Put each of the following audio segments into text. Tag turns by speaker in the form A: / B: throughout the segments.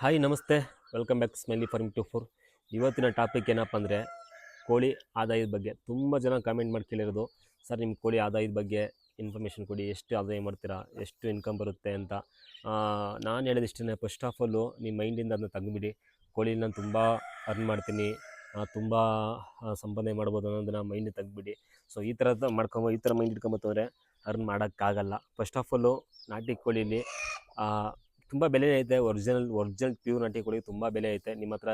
A: Hi ನಮಸ್ತೆ, welcome back smiley farming two four. ಇವತ್ತಿನ topic ಏನಪ್ಪ ಅಂದರೆ ಕೋಳಿ ಆದಾಯದ ಬಗ್ಗೆ. ತುಂಬ ಜನ ಕಾಮೆಂಟ್ ಮಾಡಿ ಕೇಳಿರೋದು, ಸರ್ ನಿಮ್ಮ ಕೋಳಿ ಆದಾಯದ ಬಗ್ಗೆ ಇನ್ಫಾರ್ಮೇಷನ್ ಕೊಡಿ, ಎಷ್ಟು ಆದಾಯ ಮಾಡ್ತೀರಾ, ಎಷ್ಟು ಇನ್ಕಮ್ ಬರುತ್ತೆ ಅಂತ. ನಾನು ಹೇಳೋದಿಷ್ಟೇ, ಫಸ್ಟ್ ಆಫ್ ಆಲು ನಿಮ್ಮ ಮೈಂಡಿಂದ ಅದನ್ನ ತೆಗೆದುಬಿಡಿ. ಕೋಳಿ ನಾನು ತುಂಬ ಅರ್ನ್ ಮಾಡ್ತೀನಿ, ತುಂಬ ಸಂಪಾದನೆ ಮಾಡ್ಬೋದು ಅನ್ನೋದನ್ನ ಮೈಂಡಿಗೆ ತೆಗೆದುಬಿಡಿ. ಸೊ ಈ ಥರ ಮೈಂಡ್ ಇಟ್ಕೊಂಬತ್ತಂದರೆ ಅರ್ನ್ ಮಾಡೋಕ್ಕಾಗಲ್ಲ. ಫಸ್ಟ್ ಆಫ್ ಆಲು ನಾಟಿ ಕೋಳಿಲಿ ತುಂಬ ಬೆಲೆ ಐತೆ. ಒರಿಜಿನಲ್ ಪ್ಯೂರ್ ನಾಟಿ ಕೋಳಿಗೆ ತುಂಬ ಬೆಲೆ ಐತೆ. ನಿಮ್ಮ ಹತ್ರ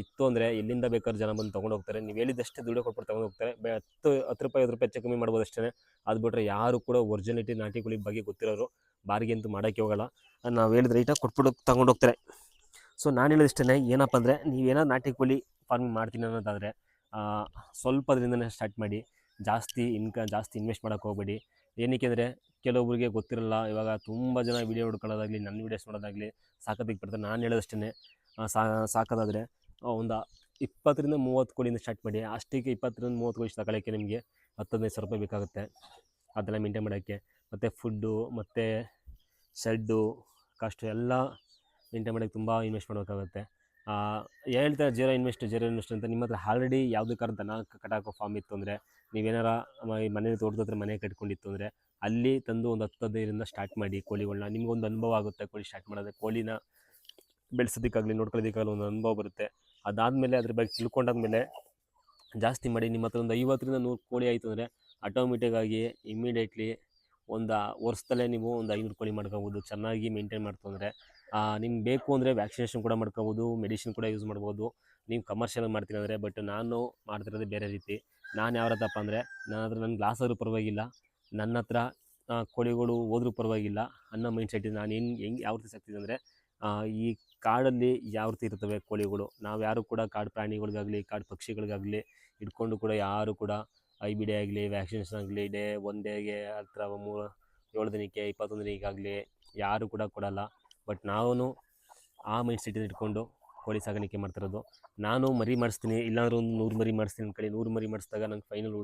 A: ಇತ್ತು ಅಂದರೆ ಎಲ್ಲಿಂದ ಬೇಕಾದ್ರೂ ಜನ ಬಂದು ತೊಗೊಂಡು ಹೋಗ್ತಾರೆ. ನೀವು ಹೇಳಿದಷ್ಟೇ ದುಡ್ಡು ಕೊಟ್ಬಿಟ್ಟು ತೊಗೊಂಡು ಹೋಗ್ತಾರೆ. 10 ರೂಪಾಯಿ 5 ರೂಪಾಯಿ ಹೆಚ್ಚು ಕಮ್ಮಿ ಮಾಡ್ಬೋದು ಅಷ್ಟೇ. ಅದು ಬಿಟ್ಟರೆ ಯಾರು ಕೂಡ ಒರಿಜಿನಾಲಿಟಿ ನಾಟಿ ಕೋಳಿ ಬಗ್ಗೆ ಗೊತ್ತಿರೋರು ಬಾರಿಗೆ ಅಂತೂ ಮಾಡೋಕ್ಕೆ ಹೋಗಲ್ಲ. ನಾವು ಹೇಳಿದ ರೈಟಾಗಿ ಕೊಟ್ಬಿಟ್ಟು ತೊಗೊಂಡು ಹೋಗ್ತಾರೆ. ಸೊ ನಾನು ಹೇಳೋದಿಷ್ಟೇ, ಏನಪ್ಪ ಅಂದರೆ ನೀವೇನಾದ್ರು ನಾಟಿ ಕೋಳಿ ಫಾರ್ಮಿಂಗ್ ಮಾಡ್ತೀನಿ ಅನ್ನೋದಾದರೆ ಸ್ವಲ್ಪ ಅದರಿಂದನೇ ಸ್ಟಾರ್ಟ್ ಮಾಡಿ. ಜಾಸ್ತಿ ಇನ್ವೆಸ್ಟ್ ಮಾಡೋಕ್ಕೆ ಹೋಗಬೇಡಿ. ಏನಕ್ಕೆ ಅಂದರೆ ಕೆಲವೊಬ್ಬರಿಗೆ ಗೊತ್ತಿರಲ್ಲ. ಇವಾಗ ತುಂಬ ಜನ ವೀಡಿಯೋ ಹುಡ್ಕೊಳ್ಳೋದಾಗಲಿ, ನನ್ನ ವೀಡಿಯೋಸ್ ನೋಡೋದಾಗಲಿ ಸಾಕೋದಕ್ಕೆ ಬರ್ತಾರೆ. ನಾನು ಹೇಳೋದಷ್ಟೇ, ಸಾಕೋದಾದರೆ ಒಂದು 20-30 ಕೋಳಿಯಿಂದ ಸ್ಟಾರ್ಟ್ ಮಾಡಿ. ಅಷ್ಟಕ್ಕೆ 20-30 ಕೋಳಿ ತಗೊಳ್ಳೋಕ್ಕೆ ನಿಮಗೆ 10-15 ಸಾವಿರ ರೂಪಾಯಿ ಬೇಕಾಗುತ್ತೆ. ಅದೆಲ್ಲ ಮೇಂಟೈನ್ ಮಾಡೋಕ್ಕೆ, ಮತ್ತು ಫುಡ್ಡು ಮತ್ತು ಶೆಡ್ಡು ಕಾಸ್ಟು ಎಲ್ಲ ಮೇಂಟೈನ್ ಮಾಡೋಕ್ಕೆ ತುಂಬ ಇನ್ವೆಸ್ಟ್ ಮಾಡಬೇಕಾಗುತ್ತೆ. ಹೇಳ್ತಾರೆ ಜೀರೋ ಇನ್ವೆಸ್ಟ್ ಅಂತ. ನಿಮ್ಮ ಹತ್ರ ಆಲ್ರೆಡಿ ಯಾವುದಕ್ಕಾದ್ರೂ ದನ ಕಟ್ಟಾಕೋ ಫಾರ್ಮ್ ಇತ್ತು ಅಂದರೆ, ನೀವೇನಾರ ಮನೇಲಿ ತೋಟದ ಹತ್ರ ಮನೆ ಕಟ್ಕೊಂಡಿತ್ತು ಅಂದರೆ ಅಲ್ಲಿ ತಂದು ಒಂದು 10-15ರಿಂದ ಸ್ಟಾರ್ಟ್ ಮಾಡಿ ಕೋಳಿಗಳನ್ನ. ನಿಮ್ಗೊಂದು ಅನುಭವ ಆಗುತ್ತೆ ಕೋಳಿ ಸ್ಟಾರ್ಟ್ ಮಾಡೋದು. ಕೋಳಿನ ಬೆಳೆಸೋದಕ್ಕಾಗಲಿ ನೋಡ್ಕೊಳ್ಳೋದಕ್ಕಾಗಲಿ ಒಂದು ಅನುಭವ ಬರುತ್ತೆ. ಅದಾದಮೇಲೆ ಅದ್ರ ಬಗ್ಗೆ ತಿಳ್ಕೊಂಡಾದ್ಮೇಲೆ ಜಾಸ್ತಿ ಮಾಡಿ. ನಿಮ್ಮ ಹತ್ರ ಒಂದು 50-100 ಕೋಳಿ ಆಯಿತು ಅಂದರೆ ಆಟೋಮೆಟಿಕ್ಕಾಗಿ ಇಮ್ಮಿಡಿಯೇಟ್ಲಿ ಒಂದು ವರ್ಷದಲ್ಲೇ ನೀವು ಒಂದು 500 ಕೋಳಿ ಮಾಡ್ಕೋಬೋದು. ಚೆನ್ನಾಗಿ ಮೇಂಟೈನ್ ಮಾಡ್ಕೊಂಡ್ರೆ ನಿಮ್ಗೆ ಬೇಕು ಅಂದರೆ ವ್ಯಾಕ್ಸಿನೇಷನ್ ಕೂಡ ಮಾಡ್ಕೋಬೋದು, ಮೆಡಿಸಿನ್ ಕೂಡ ಯೂಸ್ ಮಾಡ್ಬೋದು. ನೀವು ಕಮರ್ಷಿಯಲ್ ಮಾಡ್ತೀನಿ ಅಂದರೆ. ಬಟ್ ನಾನು ಮಾಡ್ತಿರೋದು ಬೇರೆ ರೀತಿ. ನಾನು ಯಾವ ಥರಪ್ಪ ಅಂದರೆ, ನನ್ನ ಲಾಸ್ ಆದರೂ ಪರವಾಗಿಲ್ಲ, ನನ್ನ ಹತ್ರ ಕೋಳಿಗಳು ಹೋದ್ರೂ ಪರವಾಗಿಲ್ಲ ಅನ್ನೋ ಮೈಂಡ್ ಸೆಟ್ ಇದೆ. ನಾನು ಹೆಂಗೆ ಯಾವ ರೀತಿ ಸಾಕ್ತಿದ್ದೆ ಅಂದರೆ, ಈ ಕಾಡಲ್ಲಿ ಯಾವ ರೀತಿ ಇರ್ತವೆ ಕೋಳಿಗಳು, ನಾವು ಯಾರು ಕೂಡ ಕಾಡು ಪ್ರಾಣಿಗಳಿಗಾಗಲಿ ಕಾಡು ಪಕ್ಷಿಗಳಿಗಾಗಲಿ ಇಟ್ಕೊಂಡು ಕೂಡ ಯಾರು ಕೂಡ IBD ಆಗಲಿ ವ್ಯಾಕ್ಸಿನೇಷನ್ ಆಗಲಿ ಒಂದು ಡೇಗೆ ಹತ್ರ 7 ದಿನಕ್ಕೆ 21 ದಿನಕ್ಕಾಗಲಿ ಯಾರು ಕೂಡ ಕೊಡಲ್ಲ. ಬಟ್ ನಾವು ಆ ಮೈಂಡ್ ಸೆಟ್ಟಿಂದ ಇಟ್ಕೊಂಡು ಕೋಳಿ ಸಾಗಾಣಿಕೆ ಮಾಡ್ತಿರೋದು. ನಾನು ಮರಿ ಮಾಡಿಸ್ತೀನಿ, ಇಲ್ಲಾಂದ್ರೆ ಒಂದು 100 ಮರಿ ಮಾಡಿಸ್ತೀನಿ ಅಂದ್ಕೊಳ್ಳಿ. 100 ಮರಿ ಮಾಡಿಸಿದಾಗ ನಂಗೆ ಫೈನಲ್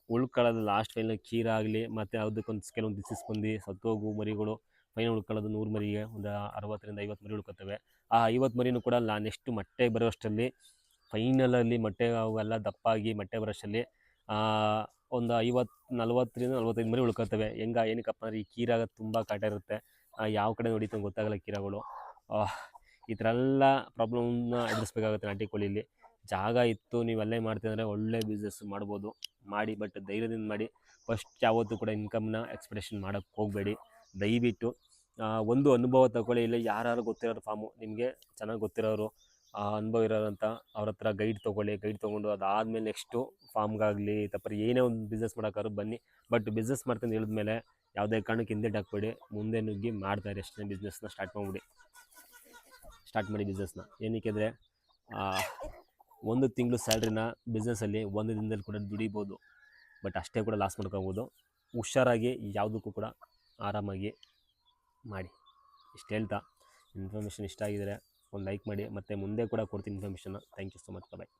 A: ಉಳ್ಕೊಳ್ಳೋದು ಲಾಸ್ಟ್ ಫೈನಲ್ ಕೀರಾಗಲಿ ಮತ್ತು ಅದಕ್ಕೊಂದು ಕೆಲವೊಂದು ಡಿಸೀಸ್ ಬಂದು ಸತ್ತೋಗು ಮರಿಗಳು. ಫೈನಲ್ ಉಳ್ಕೊಳ್ಳೋದು 100 ಮರಿಗೆ ಒಂದು 60-50 ಮರಿ ಉಳ್ಕೊತವೆ. ಆ 50 ಮರಿನೂ ಕೂಡ ನೆಕ್ಸ್ಟ್ ಮೊಟ್ಟೆ ಬರೋಷ್ಟರಲ್ಲಿ, ಫೈನಲಲ್ಲಿ ಮೊಟ್ಟೆ ಅವೆಲ್ಲ ದಪ್ಪಾಗಿ ಮೊಟ್ಟೆ ಬರೋಷ್ಟರಲ್ಲಿ ಒಂದು 40-45 ಮರಿ ಉಳ್ಕೊತವೆ. ಏನಕ್ಕಪ್ಪ ಅಂದರೆ ಈ ಕೀರಾಗ ತುಂಬ ಕಾಟ ಇರುತ್ತೆ. ಯಾವ ಕಡೆ ನೋಡಿತು ಗೊತ್ತಾಗಲ್ಲ ಕೀರಾಗಳು. ಈ ಥರ ಎಲ್ಲ ಪ್ರಾಬ್ಲಮ್ನ ಎದುರಿಸ್ಬೇಕಾಗುತ್ತೆ ನಾಟಿ ಕೋಳಿಲಿ. ಜಾಗ ಇತ್ತು ನೀವೆಲ್ಲೇ ಮಾಡ್ತೀವಿ ಅಂದರೆ ಒಳ್ಳೆ ಬಿಸ್ನೆಸ್ ಮಾಡ್ಬೋದು, ಮಾಡಿ. ಬಟ್ ಧೈರ್ಯದಿಂದ ಮಾಡಿ. ಫಸ್ಟ್ ಯಾವತ್ತೂ ಕೂಡ ಇನ್ಕಮ್ನ ಎಕ್ಸ್ಪೆಕ್ಟೇಷನ್ ಮಾಡೋಕ್ಕೆ ಹೋಗಬೇಡಿ. ದಯವಿಟ್ಟು ಒಂದು ಅನುಭವ ತಗೊಳ್ಳಿ. ಇಲ್ಲ ಯಾರು ಗೊತ್ತಿರೋರು ಫಾರ್ಮು, ನಿಮಗೆ ಚೆನ್ನಾಗಿ ಗೊತ್ತಿರೋರು ಅನುಭವ ಇರೋರಂತ ಅವ್ರ ಹತ್ರ ಗೈಡ್ ತೊಗೊಂಡು ಅದಾದಮೇಲೆ ನೆಕ್ಸ್ಟು ಫಾರ್ಮ್ಗಾಗಲಿ ಏನೇ ಒಂದು ಬಿಸ್ನೆಸ್ ಮಾಡೋಕ್ಕಾದ್ರೂ ಬನ್ನಿ. ಬಟ್ ಬಿಸ್ನೆಸ್ ಮಾಡ್ತೀನಿ ಹೇಳಿದ್ಮೇಲೆ ಯಾವುದೇ ಕಾರಣಕ್ಕೆ ಹಿಂದೆ ಹಾಕ್ಬೇಡಿ, ಮುಂದೆ ನುಗ್ಗಿ ಮಾಡ್ತಾರೆ ಅಷ್ಟೇ. ಬಿಸ್ನೆಸ್ನ ಸ್ಟಾರ್ಟ್ ಮಾಡಿ ಬಿಸ್ನೆಸ್ನ. ಏನಕ್ಕೆ ಅಂದರೆ 1 ತಿಂಗಳು ಸ್ಯಾಲ್ರಿನ ಬಿಸ್ನೆಸ್ಸಲ್ಲಿ 1 ದಿನದಲ್ಲಿ ಕೂಡ ದುಡಿಬೋದು. ಬಟ್ ಅಷ್ಟೇ ಕೂಡ ಲಾಸ್ ಮಾಡ್ಕೋಬೋದು. ಹುಷಾರಾಗಿ ಯಾವುದಕ್ಕೂ ಕೂಡ ಆರಾಮಾಗಿ ಮಾಡಿ. ಇಷ್ಟು ಹೇಳ್ತಾ, ಇನ್ಫಾರ್ಮೇಷನ್ ಇಷ್ಟ ಆಗಿದರೆ ಒಂದು ಲೈಕ್ ಮಾಡಿ. ಮತ್ತು ಮುಂದೆ ಕೂಡ ಕೊಡ್ತೀನಿ ಇನ್ಫಾರ್ಮೇಷನ್ನ. Thank you so much. Bye.